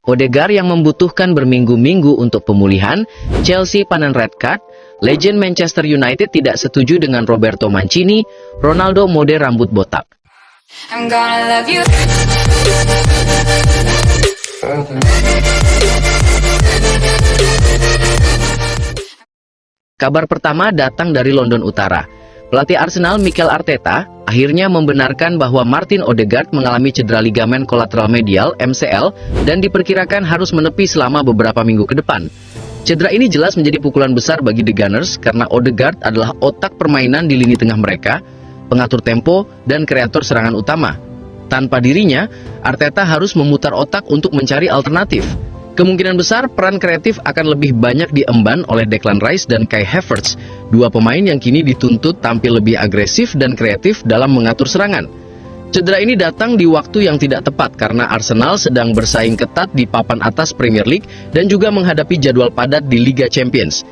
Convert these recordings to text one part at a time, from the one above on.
Odegaard yang membutuhkan berminggu-minggu untuk pemulihan, Chelsea panen red card, legend Manchester United tidak setuju dengan Roberto Mancini, Ronaldo mode rambut botak. I'm gonna love you. Kabar pertama datang dari London Utara. Pelatih Arsenal Mikel Arteta akhirnya membenarkan bahwa Martin Odegaard mengalami cedera ligamen kolateral medial (MCL) dan diperkirakan harus menepi selama beberapa minggu ke depan. Cedera ini jelas menjadi pukulan besar bagi The Gunners karena Odegaard adalah otak permainan di lini tengah mereka, pengatur tempo, dan kreator serangan utama. Tanpa dirinya, Arteta harus memutar otak untuk mencari alternatif. Kemungkinan besar peran kreatif akan lebih banyak diemban oleh Declan Rice dan Kai Havertz, dua pemain yang kini dituntut tampil lebih agresif dan kreatif dalam mengatur serangan. Cedera ini datang di waktu yang tidak tepat karena Arsenal sedang bersaing ketat di papan atas Premier League dan juga menghadapi jadwal padat di Liga Champions.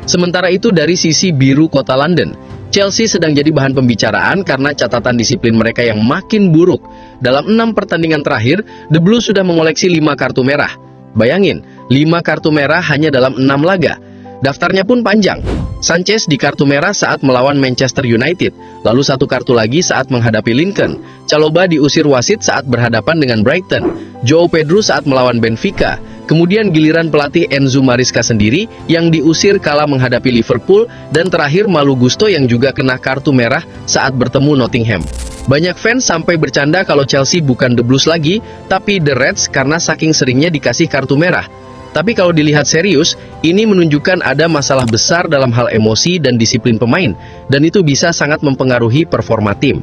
Sementara itu dari sisi biru kota London, Chelsea sedang jadi bahan pembicaraan karena catatan disiplin mereka yang makin buruk. Dalam 6 pertandingan terakhir, The Blues sudah mengoleksi 5 kartu merah. Bayangin, 5 kartu merah hanya dalam 6 laga. Daftarnya pun panjang. Sanchez di kartu merah saat melawan Manchester United, lalu 1 kartu lagi saat menghadapi Lincoln. Chalobah diusir wasit saat berhadapan dengan Brighton. João Pedro saat melawan Benfica. Kemudian giliran pelatih Enzo Maresca sendiri yang diusir kala menghadapi Liverpool, dan terakhir Malo Gusto yang juga kena kartu merah saat bertemu Nottingham. Banyak fans sampai bercanda kalau Chelsea bukan The Blues lagi, tapi The Reds karena saking seringnya dikasih kartu merah. Tapi kalau dilihat serius, ini menunjukkan ada masalah besar dalam hal emosi dan disiplin pemain, dan itu bisa sangat mempengaruhi performa tim.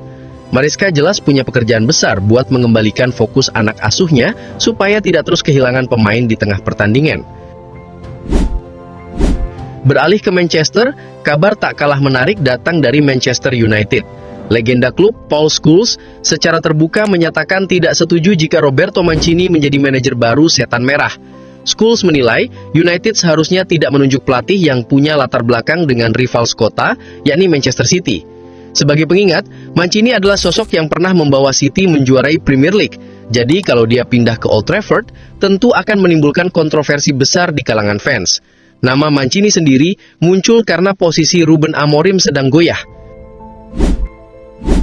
Maresca jelas punya pekerjaan besar buat mengembalikan fokus anak asuhnya supaya tidak terus kehilangan pemain di tengah pertandingan. Beralih ke Manchester, kabar tak kalah menarik datang dari Manchester United. Legenda klub Paul Scholes secara terbuka menyatakan tidak setuju jika Roberto Mancini menjadi manajer baru Setan Merah. Scholes menilai United seharusnya tidak menunjuk pelatih yang punya latar belakang dengan rival sekota, yakni Manchester City. Sebagai pengingat, Mancini adalah sosok yang pernah membawa City menjuarai Premier League. Jadi kalau dia pindah ke Old Trafford, tentu akan menimbulkan kontroversi besar di kalangan fans. Nama Mancini sendiri muncul karena posisi Ruben Amorim sedang goyah.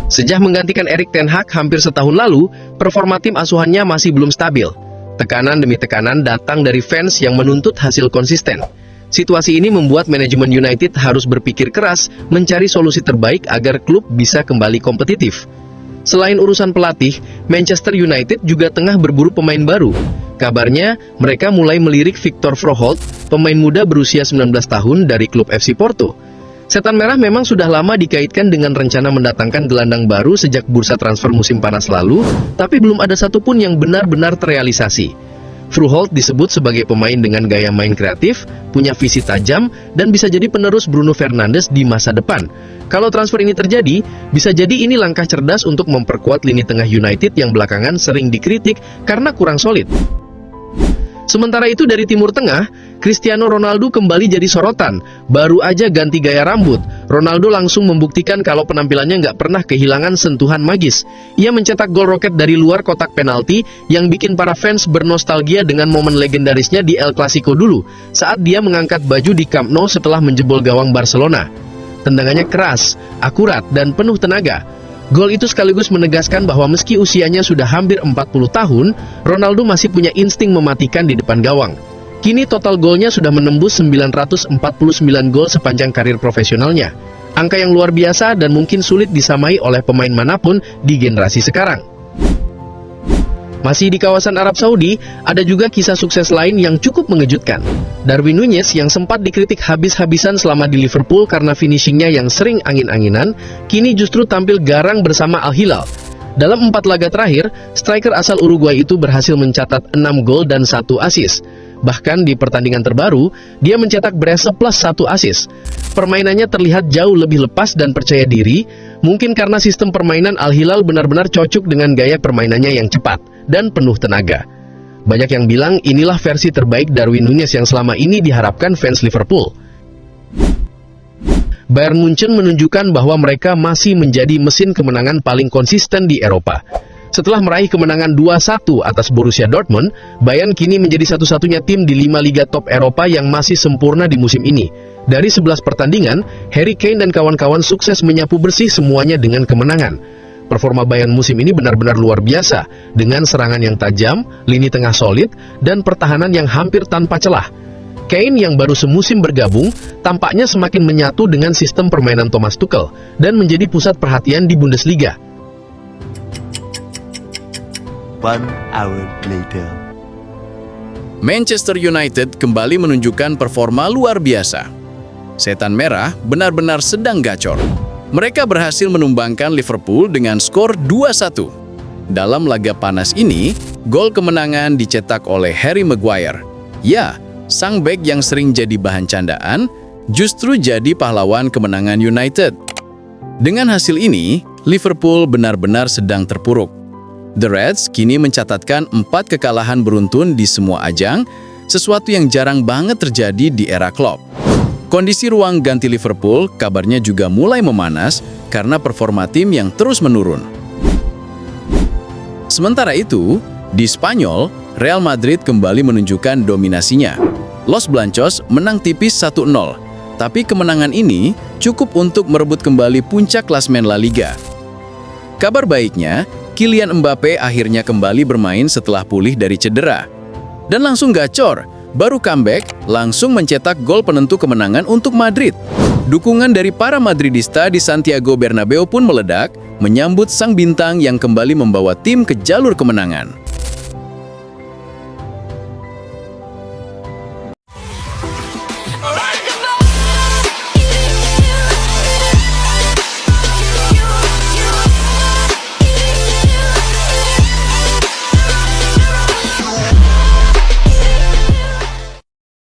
Sejak menggantikan Erik ten Hag hampir setahun lalu, performa tim asuhannya masih belum stabil. Tekanan demi tekanan datang dari fans yang menuntut hasil konsisten. Situasi ini membuat manajemen United harus berpikir keras mencari solusi terbaik agar klub bisa kembali kompetitif. Selain urusan pelatih, Manchester United juga tengah berburu pemain baru. Kabarnya, mereka mulai melirik Victor Froholt, pemain muda berusia 19 tahun dari klub FC Porto. Setan Merah memang sudah lama dikaitkan dengan rencana mendatangkan gelandang baru sejak bursa transfer musim panas lalu, tapi belum ada satupun yang benar-benar terrealisasi. Froholt disebut sebagai pemain dengan gaya main kreatif, punya visi tajam, dan bisa jadi penerus Bruno Fernandes di masa depan. Kalau transfer ini terjadi, bisa jadi ini langkah cerdas untuk memperkuat lini tengah United yang belakangan sering dikritik karena kurang solid. Sementara itu dari Timur Tengah, Cristiano Ronaldo kembali jadi sorotan. Baru aja ganti gaya rambut, Ronaldo langsung membuktikan kalau penampilannya nggak pernah kehilangan sentuhan magis. Ia mencetak gol roket dari luar kotak penalti yang bikin para fans bernostalgia dengan momen legendarisnya di El Clasico dulu, saat dia mengangkat baju di Camp Nou setelah menjebol gawang Barcelona. Tendangannya keras, akurat, dan penuh tenaga. Gol itu sekaligus menegaskan bahwa meski usianya sudah hampir 40 tahun, Ronaldo masih punya insting mematikan di depan gawang. Kini total golnya sudah menembus 949 gol sepanjang karir profesionalnya. Angka yang luar biasa dan mungkin sulit disamai oleh pemain manapun di generasi sekarang. Masih di kawasan Arab Saudi, ada juga kisah sukses lain yang cukup mengejutkan. Darwin Núñez yang sempat dikritik habis-habisan selama di Liverpool karena finishingnya yang sering angin-anginan, kini justru tampil garang bersama Al Hilal. Dalam 4 laga terakhir, striker asal Uruguay itu berhasil mencatat 6 gol dan 1 assist. Bahkan di pertandingan terbaru, dia mencetak brace plus 1 assist. Permainannya terlihat jauh lebih lepas dan percaya diri, mungkin karena sistem permainan Al Hilal benar-benar cocok dengan gaya permainannya yang cepat dan penuh tenaga. Banyak yang bilang inilah versi terbaik Darwin Núñez yang selama ini diharapkan fans Liverpool. Bayern Munchen menunjukkan bahwa mereka masih menjadi mesin kemenangan paling konsisten di Eropa. Setelah meraih kemenangan 2-1 atas Borussia Dortmund, Bayern kini menjadi satu-satunya tim di 5 liga top Eropa yang masih sempurna di musim ini. Dari 11 pertandingan, Harry Kane dan kawan-kawan sukses menyapu bersih semuanya dengan kemenangan. Performa Bayern musim ini benar-benar luar biasa, dengan serangan yang tajam, lini tengah solid, dan pertahanan yang hampir tanpa celah. Kane yang baru semusim bergabung, tampaknya semakin menyatu dengan sistem permainan Thomas Tuchel, dan menjadi pusat perhatian di Bundesliga. 1 hour later. Manchester United kembali menunjukkan performa luar biasa. Setan Merah benar-benar sedang gacor. Mereka berhasil menumbangkan Liverpool dengan skor 2-1. Dalam laga panas ini, gol kemenangan dicetak oleh Harry Maguire. Ya, sang bek yang sering jadi bahan candaan, justru jadi pahlawan kemenangan United. Dengan hasil ini, Liverpool benar-benar sedang terpuruk. The Reds kini mencatatkan 4 kekalahan beruntun di semua ajang, sesuatu yang jarang banget terjadi di era Klopp. Kondisi ruang ganti Liverpool kabarnya juga mulai memanas karena performa tim yang terus menurun. Sementara itu, di Spanyol, Real Madrid kembali menunjukkan dominasinya. Los Blancos menang tipis 1-0, tapi kemenangan ini cukup untuk merebut kembali puncak klasemen La Liga. Kabar baiknya, Kylian Mbappe akhirnya kembali bermain setelah pulih dari cedera. Dan langsung gacor, baru comeback, langsung mencetak gol penentu kemenangan untuk Madrid. Dukungan dari para Madridista di Santiago Bernabeu pun meledak, menyambut sang bintang yang kembali membawa tim ke jalur kemenangan.